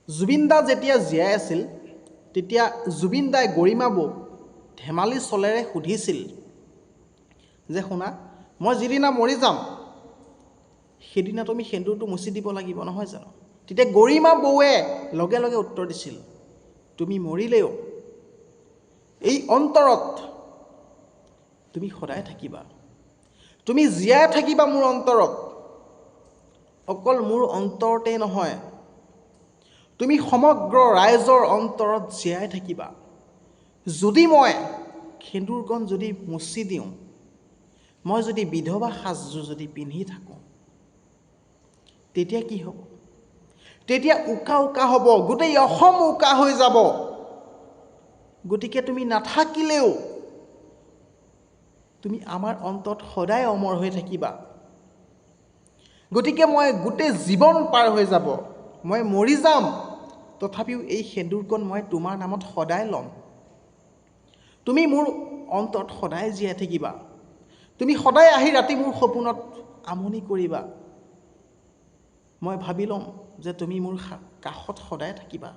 জুবিন দা যেতিয়া জীয়াই আছিল তেতিয়া জুবিন দাই গৰিমা বৌক ধেমালি চলেৰে সুধিছিল যে শুনা মই যিদিনা মৰি যাম সেইদিনা তুমি সেন্দুৰটো মুচি দিব লাগিব নহয় জানো তেতিয়া গৰিমা বৌৱে লগে লগে উত্তৰ দিছিল তুমি মৰিলেও এই অন্তৰত তুমি সদায় থাকিবা তুমি জীয়াই থাকিবা মোৰ অন্তৰত অকল মোৰ অন্তৰতে নহয় তুমি সমগ্ৰ ৰাইজৰ অন্তৰত জীয়াই থাকিবা যদি মই সেন্দুৰকণ যদি মুচি দিওঁ মই যদি বিধৱা সাজযোৰ যদি পিন্ধি থাকোঁ তেতিয়া কি হ'ব তেতিয়া উকা উকা হ'ব গোটেই অসম উকা হৈ যাব গতিকে তুমি নাথাকিলেও তুমি আমাৰ অন্তৰত সদায় অমৰ হৈ থাকিবা গতিকে মই গোটেই জীৱন পাৰ হৈ যাব মই মৰি যাম তথাপিও এই সেন্দুৰকণ মই তোমাৰ নামত সদায় ল'ম তুমি মোৰ অন্তৰত সদায় জীয়াই থাকিবা তুমি সদায় আহি ৰাতি মোৰ সপোনত আমনি কৰিবা মই ভাবি ল'ম যে তুমি মোৰ কাষত সদায় থাকিবা